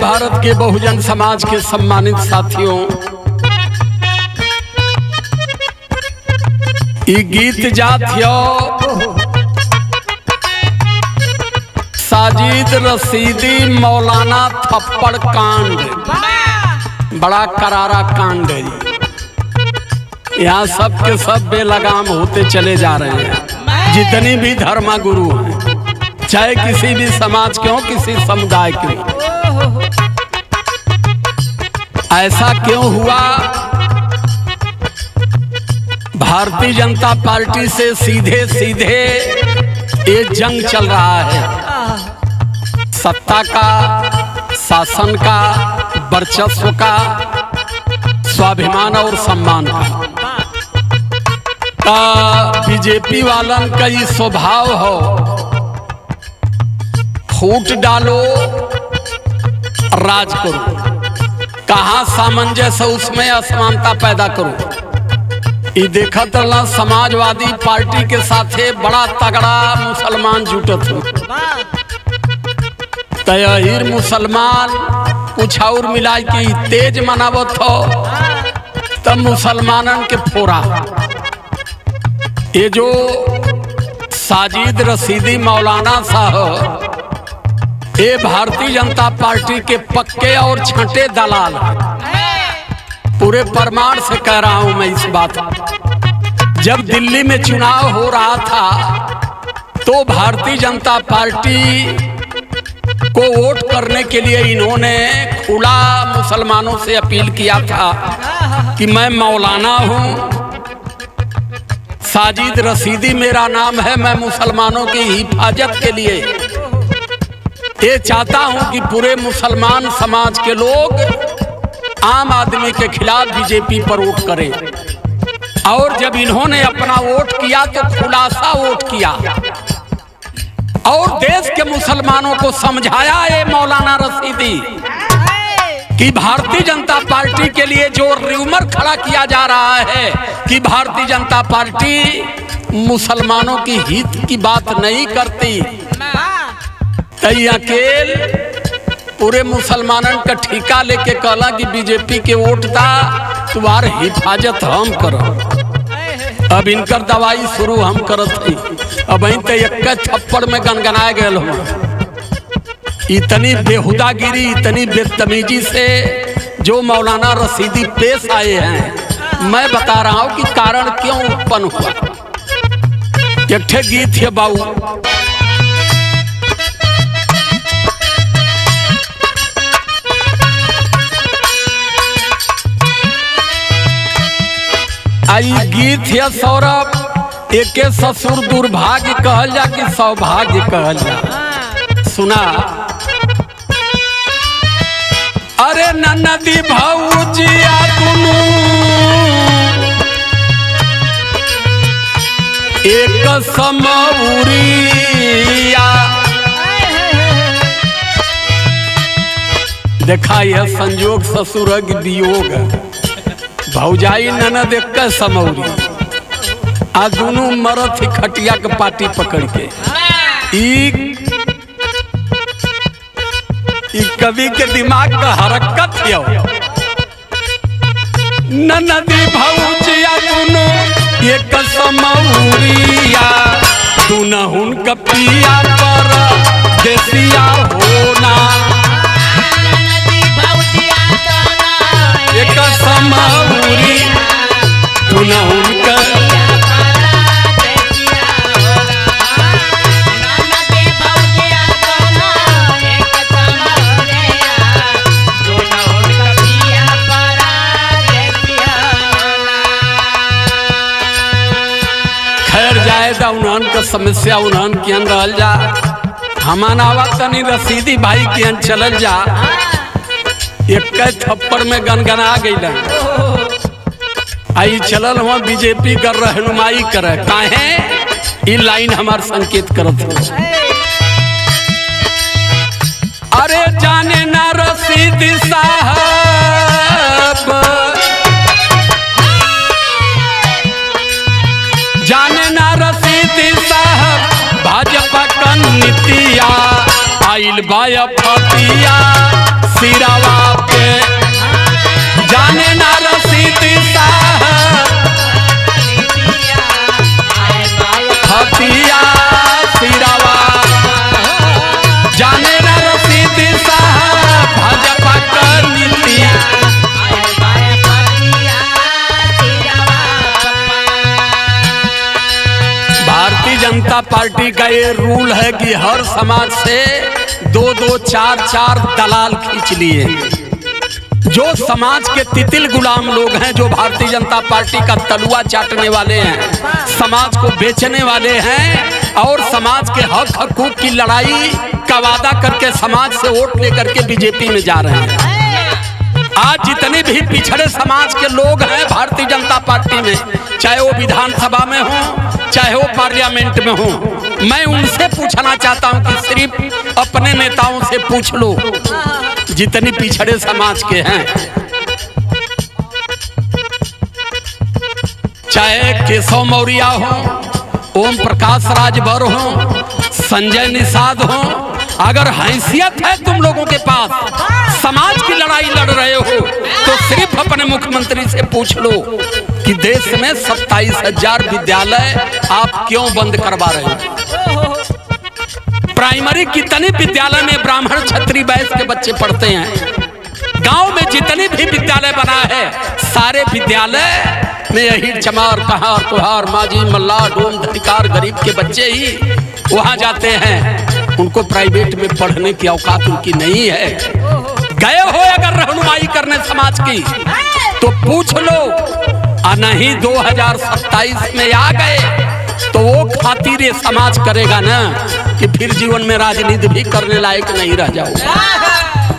भारत के बहुजन समाज के सम्मानित साथियों, ये गीत जाथियो साजिद रसीदी मौलाना थप्पड़ कांड, बड़ा करारा कांड है। यहाँ सब के सब बेलगाम होते चले जा रहे हैं। जितनी भी धर्म गुरु हैं, चाहे किसी भी समाज के हो, किसी समुदाय के हो। ऐसा क्यों हुआ? भारतीय जनता पार्टी से सीधे सीधे ये जंग चल रहा है, सत्ता का, शासन का, वर्चस्व का, स्वाभिमान और सम्मान का। बीजेपी वालन का ये स्वभाव हो, फूट डालो, राज करो, कहाँ सामंजस्य उसमें असमानता पैदा करो। ये देखत रहला समाजवादी पार्टी के साथे बड़ा तगड़ा मुसलमान जुटत हो, तयहीर मुसलमान कुछ और मिलाई के तेज मनावत हो, तब मुसलमानन के फोरा। ये जो साजिद रसीदी मौलाना साहब, ये भारतीय जनता पार्टी के पक्के और छठे दलाल, पूरे प्रमाण से कह रहा हूं मैं इस बात। जब दिल्ली में चुनाव हो रहा था तो भारतीय जनता पार्टी को वोट करने के लिए इन्होंने खुला मुसलमानों से अपील किया था कि मैं मौलाना हूं, साजिद रसीदी मेरा नाम है, मैं मुसलमानों की हिफाजत के लिए ये चाहता हूं कि पूरे मुसलमान समाज के लोग आम आदमी के खिलाफ बीजेपी पर वोट करें। और जब इन्होंने अपना वोट किया तो खुलासा वोट किया और देश के मुसलमानों को समझाया ये मौलाना रसीदी कि भारतीय जनता पार्टी के लिए जो र्यूमर खड़ा किया जा रहा है कि भारतीय जनता पार्टी मुसलमानों की हित की बात नहीं करती, तई अकेल पूरे मुसलमानन का ठिका लेके कहला कि बीजेपी के वोट दा, तुम्हार हिफाजत हम करब। अब इनकर दवाई शुरू हम करत थी। अब तो एक थप्पड़ में गनगनाए गए हो। इतनी बेहुदागिरी, इतनी बेतमीजी से जो मौलाना रसीदी पेश आए हैं, मैं बता रहा हूं कि कारण क्यों उत्पन्न हुआ। एक ठे गीत है बाबू, आई गीत है सौरभ, एके ससुर दुर्भाग्य कहल जा कि सौभाग्य कहल जा। सुना, अरे ननदी भौजिया दुनू एक समौरिया, देखा यह संयोग ससुर वियोग, भौजाई ननद एक समौरी, आ दोनों मरत ही खटिया के पाटी पकड़ के। कवि के दिमाग का हरकत है। ननदी भौजिया दोनों एक समौरिया, दुनहुन का पिया पर देसिया होना, एक समौरी दुनहुन का। खैर जाए दा, उन्हन का समस्या उन्हन के रहल जा। हमारा तनी रसीदी भाई के चलल जा, एक थप्पड़ में गनगना गई। आई चलल हुआ बीजेपी कर रहनुमाई करे, काहे ये लाइन हमार संकेत करत हो। अरे जाने ना रसीदी साहब, जाने ना रसीदी साहब भाजपा का नीतिया, आइल बाया फतिया सिरावा पे जाने ना रसीदी साहब हथिया सिरावा जाने ना रसीदी साहब भाजपा का नीति। भारतीय जनता पार्टी का ये रूल है कि हर समाज से 2-2, 4-4 दलाल खींच लिए। जो समाज के तितिल गुलाम लोग हैं, जो भारतीय जनता पार्टी का तलुआ चाटने वाले हैं, समाज को बेचने वाले हैं और समाज के हक हकूक की लड़ाई का वादा करके समाज से वोट लेकर के बीजेपी में जा रहे हैं। आज जितने भी पिछड़े समाज के लोग हैं भारतीय जनता पार्टी में, चाहे वो विधानसभा में हो चाहे वो पार्लियामेंट में हो, मैं उनसे पूछना चाहता हूं कि सिर्फ अपने नेताओं से पूछ लो जितने पिछड़े समाज के हैं, चाहे केशव मौर्य हो, ओम प्रकाश राजभर हो, संजय निषाद हो, अगर हैसियत है तुम लोगों के पास, समाज की लड़ाई लड़ रहे हो, तो सिर्फ अपने मुख्यमंत्री से पूछ लो कि देश में 27,000 विद्यालय आप क्यों बंद करवा रहे हो। प्राइमरी कितने विद्यालय में ब्राह्मण क्षत्रिय वैश्य के बच्चे पढ़ते हैं। गांव में जितने भी विद्यालय बना है, सारे विद्यालय में यही चमार, कहार, कुहार, माजी, मल्लाह, डोम, धनिकार, गरीब के बच्चे ही वहां जाते हैं। उनको प्राइवेट में पढ़ने की औकात उनकी नहीं है। गए हो अगर रहनुमाई करने समाज की तो पूछ लो, और नहीं 2027 में आ गए तो वो खातिर ये समाज करेगा ना कि फिर जीवन में राजनीति भी करने लायक नहीं रह जाओ।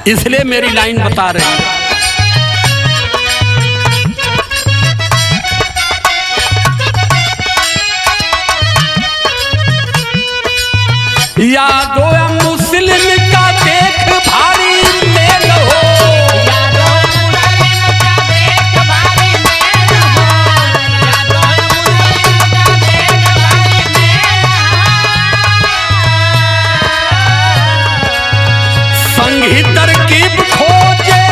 इसलिए मेरी लाइन बता रहे हैं, यादो मुस्लिम का देख भारी मेल हो, संगी तरकीब खोजे,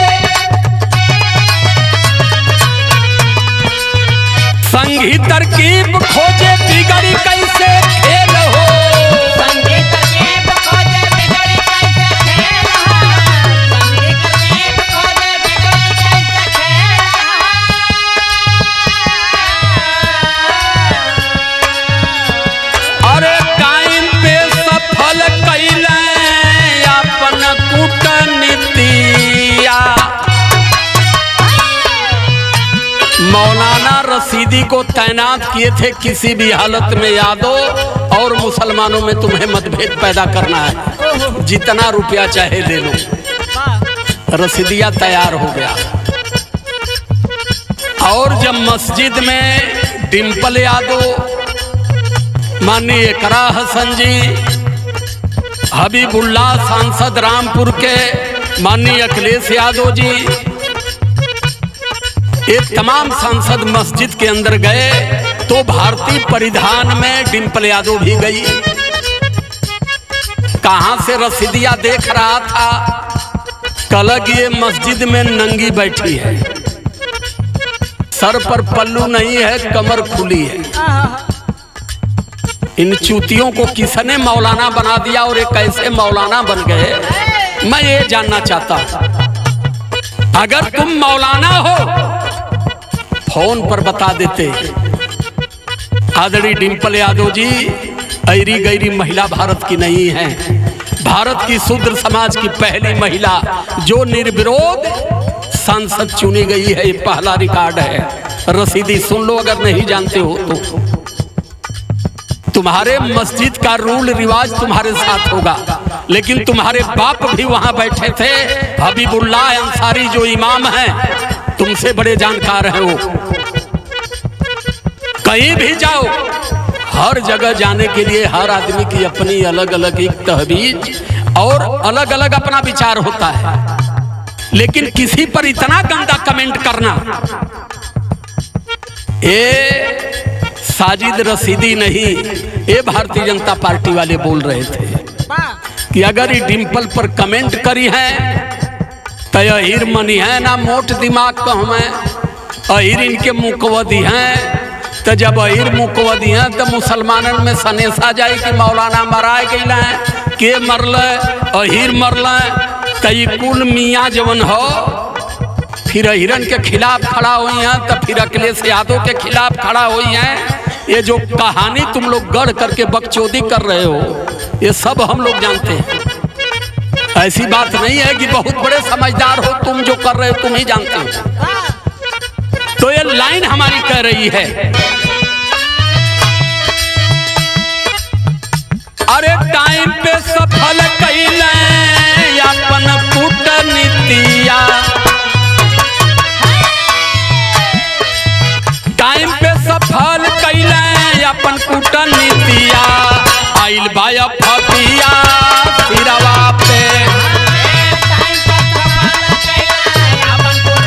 संगी तरकीब खोजे बिगड़ी कैसे खेल हो, मौलाना रशीदी को तैनात किए थे किसी भी हालत में यादव और मुसलमानों में तुम्हें मतभेद पैदा करना है, जितना रुपया चाहे ले लो। रशीदिया तैयार हो गया और जब मस्जिद में डिम्पल यादव, माननीय इकरा हसन जी, हबीबुल्लाह सांसद रामपुर के माननीय अखिलेश यादव जी, ये तमाम सांसद मस्जिद के अंदर गए तो भारतीय परिधान में डिम्पल यादव भी गई। कहां से रशीदिया देख रहा था, कलग ये मस्जिद में नंगी बैठी है, सर पर पल्लू नहीं है, कमर खुली है। इन चूतियों को किसने मौलाना बना दिया और ये कैसे मौलाना बन गए, मैं ये जानना चाहता हूं। अगर तुम मौलाना हो फोन पर बता देते। आदरणीय डिम्पल यादव जी ऐरी गैरी महिला भारत की नहीं है, भारत की शूद्र समाज की पहली महिला जो निर्विरोध सांसद चुनी गई है, ये पहला रिकॉर्ड है। रशीदी सुन लो अगर नहीं जानते हो तो। तुम्हारे मस्जिद का रूल रिवाज तुम्हारे साथ होगा, लेकिन तुम्हारे बाप भी वहां बैठे थे, हबीबुल्लाह अंसारी जो इमाम हैं, तुमसे बड़े जानकार हैं वो। कहीं भी जाओ, हर जगह जाने के लिए हर आदमी की अपनी अलग अलग एक तहवीज और अलग अलग अपना विचार होता है, लेकिन किसी पर इतना गंदा कमेंट करना, ये साजिद रशीदी नहीं, ये भारतीय जनता पार्टी वाले बोल रहे थे कि अगर ये डिम्पल पर कमेंट करी है तो अहिर मनी है ना मोट दिमाग को हमें अहिर इनके मुकवदी हैं। तो जब अहिर मुकवदी हैं तो मुसलमानन में सनेसा जाए कि मौलाना मराए गई है के मरल अहिर मरल। तो ये कुल मियाँ जवन हो फिर अहिरन के खिलाफ खड़ा हुई हैं तो फिर अखिलेश यादव के खिलाफ खड़ा हुई हैं। ये जो कहानी तुम लोग गढ़ करके बकचोदी कर रहे हो ये सब हम लोग जानते हैं। ऐसी बात नहीं है कि बहुत बड़े समझदार हो तुम, जो कर रहे हो तुम ही जानते हो। तो ये लाइन हमारी कह रही है, अरे टाइम पे सफल कैले अपन कूटनीतिया, टाइम पे सफल कैले अपन कूटनीतिया, आइल बाया फतिया सिरवा पे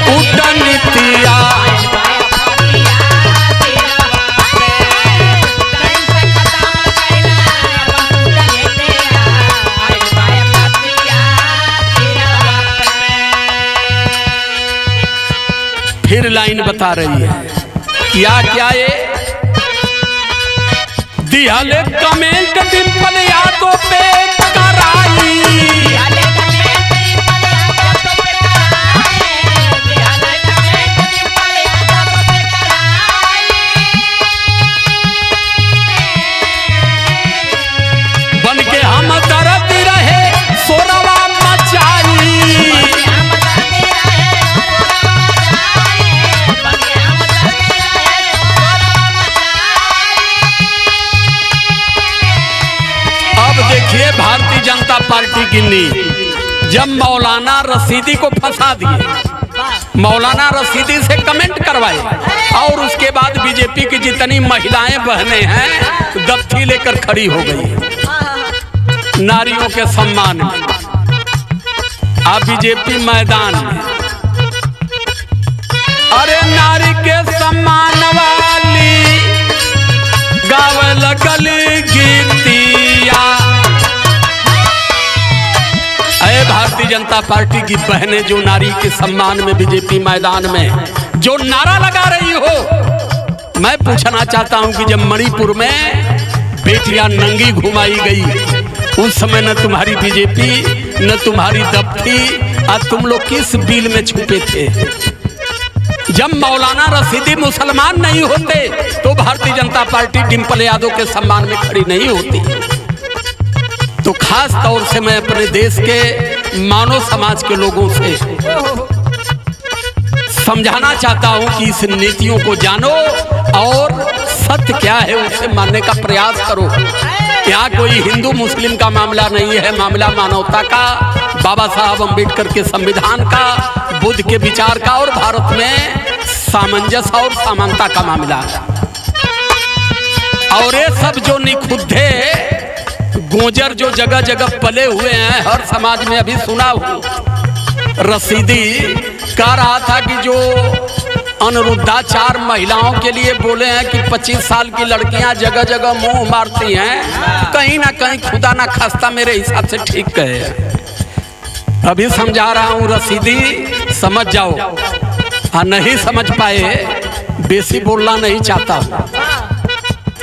कूटनीतिया। फिर लाइन बता रही है क्या क्या ये दिहले कमेंट डिंपल यादों पे कराई, बन के हम दर्द रहे सोरवा मचाई, देखिए भारतीय जनता पार्टी की नींव जब मौलाना रशीदी को फंसा दिए, मौलाना रशीदी से कमेंट करवाए और उसके बाद बीजेपी की जितनी महिलाएं बहनें हैं दफ्ती लेकर खड़ी हो गई नारियों के सम्मान में। अब बीजेपी मैदान में अरे नारी के सम्मान वाली गावे लगल गीतिया। भारतीय जनता पार्टी की बहनें जो नारी के सम्मान में बीजेपी मैदान में जो नारा लगा रही हो, मैं पूछना चाहता हूं कि जब मणिपुर में बेटियां नंगी घुमाई गई उस समय न तुम्हारी बीजेपी न तुम्हारी दफ्ती और तुम लोग किस बिल में छुपे थे? जब मौलाना रशीदी मुसलमान नहीं होते तो भारतीय जनता पार्टी डिंपल यादव के सम्मान में खड़ी नहीं होती। तो खास तौर से मैं अपने देश के मानव समाज के लोगों से समझाना चाहता हूं कि इस नीतियों को जानो और सत्य क्या है उसे मानने का प्रयास करो। यहाँ कोई हिंदू मुस्लिम का मामला नहीं है, मामला मानवता का, बाबा साहब अम्बेडकर के संविधान का, बुद्ध के विचार का और भारत में सामंजस्य और समानता का मामला है। और ये सब जो निखुद्धे गोजर जो जगह जगह पले हुए हैं हर समाज में, अभी सुना हूं रशीदी कह रहा था कि जो अनिरुद्धाचार महिलाओं के लिए बोले हैं कि 25 साल की लड़कियां जगह जगह मुंह मारती हैं, कहीं ना कहीं खुदा ना खास्ता मेरे हिसाब से ठीक कहे। अभी समझा रहा हूं रशीदी, समझ जाओ। हाँ नहीं समझ पाए बेसी बोलना नहीं चाहता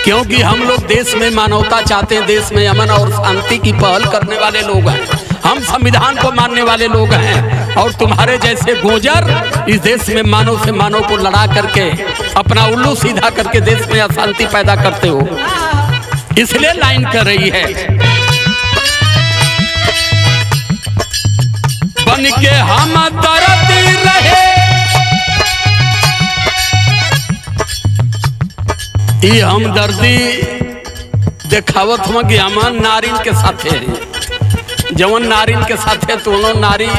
क्योंकि हम लोग देश में मानवता चाहते हैं, देश में अमन और शांति की पहल करने वाले लोग हैं, हम संविधान को मानने वाले लोग हैं। और तुम्हारे जैसे गोजर इस देश में मानव से मानव को लड़ा करके अपना उल्लू सीधा करके देश में अशांति पैदा करते हो, इसलिए लाइन कर रही है बन के हम दर्द रहे। ये हमदर्दी देखावत हुआ कि हम नारिन के साथ है, जवन नारिन के साथ है दोनों नारी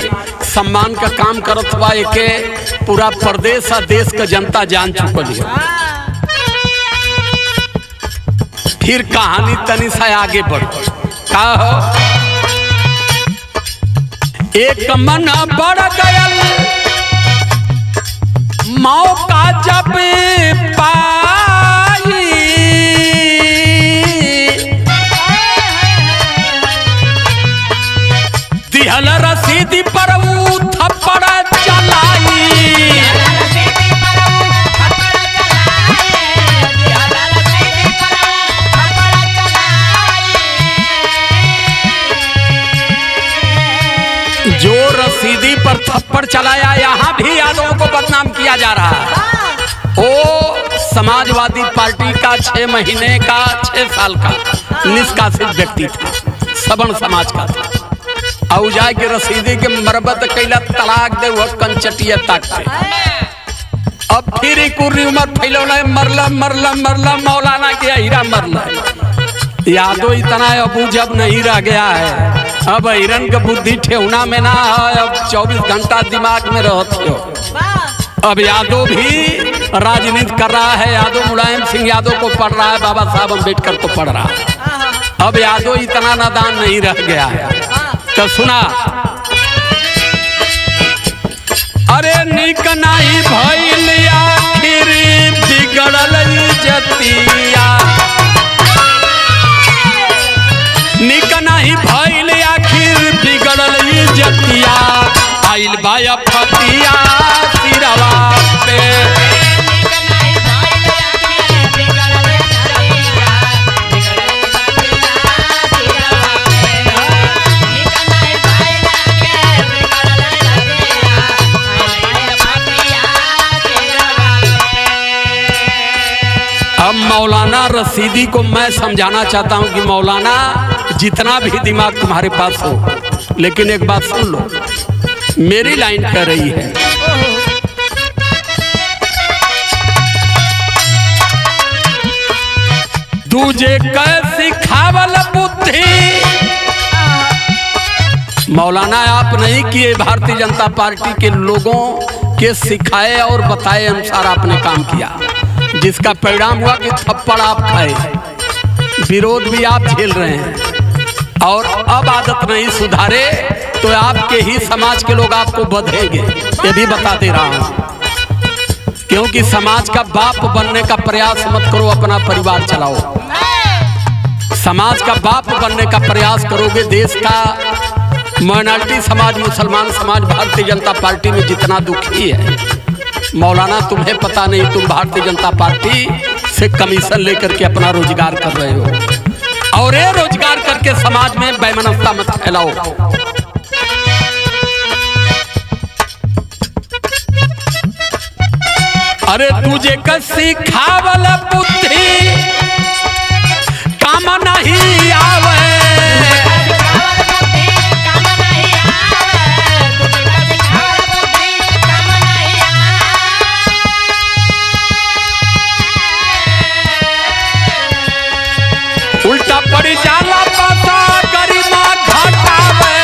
सम्मान का काम करत हुआ एक पूरा प्रदेश और देश का जनता जान चुकल है। फिर कहानी तनी सा आगे बढ़ का हो, एक मन बढ़ गया मौका जब दिहल रशीदी पर थप्पड़ पर चलाया, यहाँ भी यादवों को बदनाम किया जा रहा है। वो समाजवादी पार्टी का 6 महीने का 6 साल का निष्कासित व्यक्ति था, सवर्ण समाज का था। और जाए के रसीदी के मरबत कैला, तलाक दे वो कंचटिया ताकते। अब फिर कुर्री उमर फैलौला, मरला मरला मरला, मौलाना के हीरा मरला। यादव इतना अबू जब नहीं रह गया है, अब हिरन का बुद्धि ठेहुना में ना है, अब 24 घंटा दिमाग में रहते हो। अब यादव भी राजनीति कर रहा है, यादव मुलायम सिंह यादव को पढ़ रहा है, बाबा साहब अम्बेडकर को पढ़ रहा है। अब यादव इतना नादान नहीं रह गया है। तो सुना, अरे निक नहीं भइल आखिर बिगड़ल इज्जतिया, निक नहीं भइल आखिर बिगड़ल इज्जतिया, आइल बाया फतिया सिरवा पे। अब मौलाना रसीदी को मैं समझाना चाहता हूं कि मौलाना, जितना भी दिमाग तुम्हारे पास हो, लेकिन एक बात सुन लो, मेरी लाइन कह रही है, तुझे कैसी खावल बुद्धि। मौलाना आप नहीं किए, भारतीय जनता पार्टी के लोगों के सिखाए और बताए अनुसार आपने काम किया, जिसका परिणाम हुआ कि थप्पड़ आप खाए, विरोध भी आप झेल रहे हैं। और अब आदत नहीं सुधारे तो आपके ही समाज के लोग आपको बधेंगे, ये भी बता दे रहा हूं। क्योंकि समाज का बाप बनने का प्रयास मत करो, अपना परिवार चलाओ। समाज का बाप बनने का प्रयास करोगे, देश का माइनॉरिटी समाज, मुसलमान समाज भारतीय जनता पार्टी में जितना दुखी है, मौलाना तुम्हें पता नहीं, तुम भारतीय जनता पार्टी से कमीशन लेकर के अपना रोजगार कर रहे हो, और ये रोजगार करके समाज में बेमनस्ता मत फैलाओ। अरे तुझे कसी खावल बुद्धि काम नहीं आवे, उल्टा पड़ जाला पता गरिमा घटावे।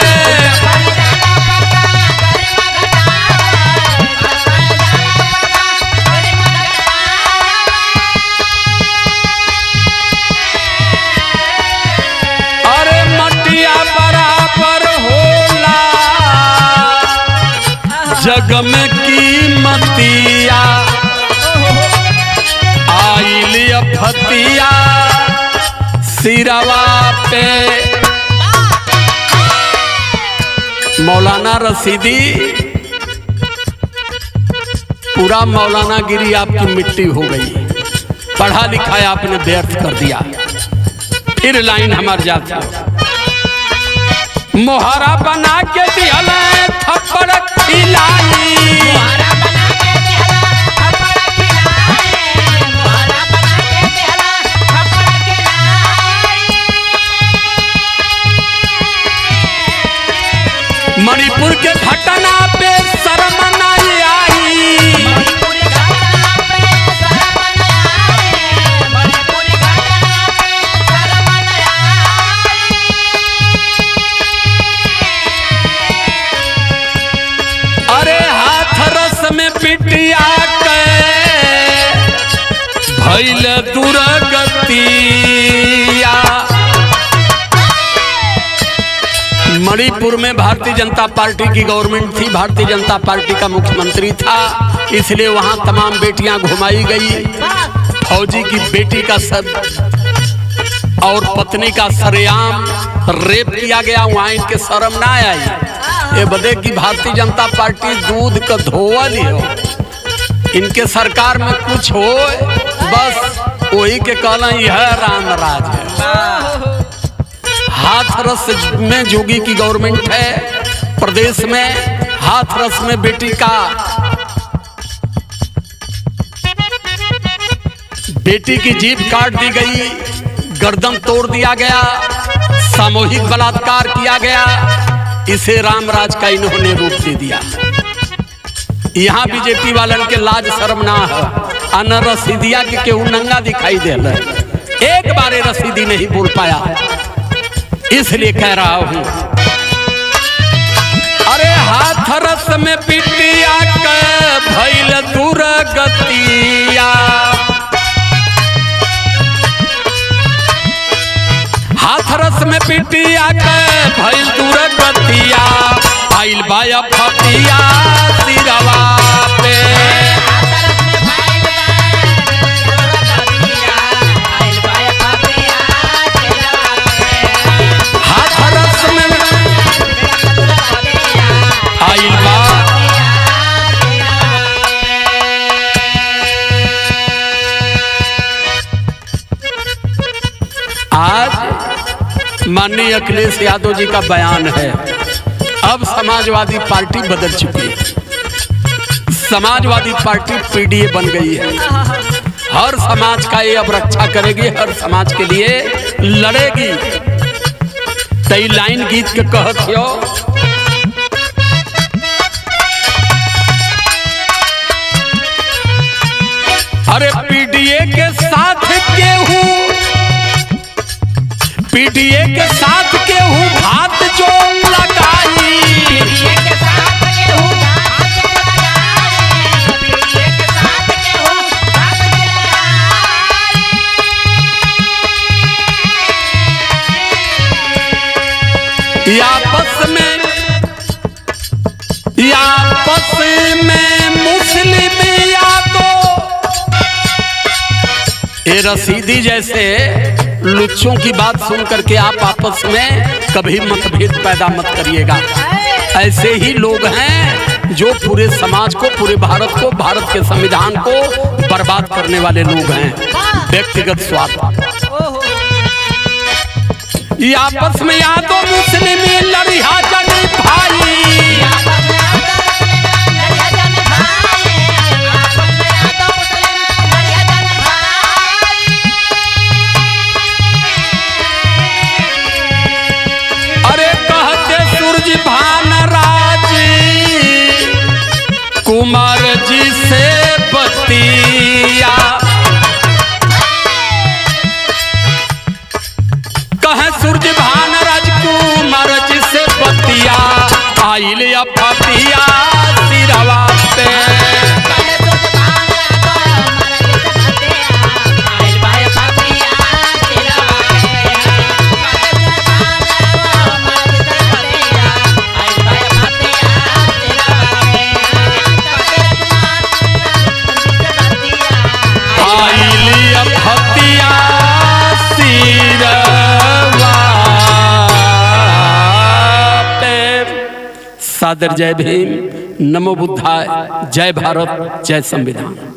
अरे मटिया बराबर होला जग में कीमतिया, आइल फतिया सिरवा पे। मौलाना रसीदी, पूरा मौलाना गिरी आपकी मिट्टी हो गई, पढ़ा लिखा आपने व्यर्थ कर दिया। फिर लाइन हमार जाती है, मोहरा बना के दिया थप्पड़ खिलाई, मणिपुर के घटना पे शर्म नहीं आई, अरे हाथरस में पिटिया के भइल दुर्गतिया। मणिपुर में भारतीय जनता पार्टी की गवर्नमेंट थी, भारतीय जनता पार्टी का मुख्यमंत्री था, इसलिए वहां तमाम बेटियां घुमाई गई। फौजी की बेटी का और पत्नी का सरेआम रेप किया गया, वहां इनके शर्म ना आई। ये बदे की भारतीय जनता पार्टी दूध का धोवल ही हो, इनके सरकार में कुछ हो बस वही के कहना यह राम राज है। हाथरस में जोगी की गवर्नमेंट है, प्रदेश में हाथरस में बेटी की जीभ काट दी गई, गर्दन तोड़ दिया गया, सामूहिक बलात्कार किया गया। इसे रामराज का इन्होंने रूप दे दिया। यहाँ बीजेपी वालन के लाज शर्म ना है, अन रसीदिया के केहू नंगा दिखाई दे रहा है, एक बारे रसीदी नहीं बोल पाया, इसलिए कह रहा हूं। अरे हाथरस में पिटिया के भइल दुर्गतिया, हाथरस में पिटिया के भइल दुर्गतिया, आइल बाया फतिया सिरवा पे। हाथरस में आइल बा आज माननीय अखिलेश यादव जी का बयान है, अब समाजवादी पार्टी बदल चुकी है, समाजवादी पार्टी पीडीए बन गई है। हर समाज का ये अब रक्षा करेगी, हर समाज के लिए लड़ेगी। तई लाइन गीत के कहत हो, अरे पीडीए के साथ केहू, पीडीए के साथ केहू हाथ जो लगाई, आपस में मुस्लिम यादव, ये रसीदी जैसे लुच्चों की बात सुन करके आप आपस में कभी मतभेद पैदा मत करिएगा। ऐसे ही लोग हैं जो पूरे समाज को, पूरे भारत को, भारत के संविधान को बर्बाद करने वाले लोग हैं, व्यक्तिगत स्वार्थ। आपस में यादव मुस्लिम लड़िया जन भाई, कुमार जी से बतिया, कहे सूरज भान राजकुमार जी से बतिया, आइल फतिया सिरवा पे। सादर जय भीम, नमो बुद्धाय, जय भारत, जय संविधान।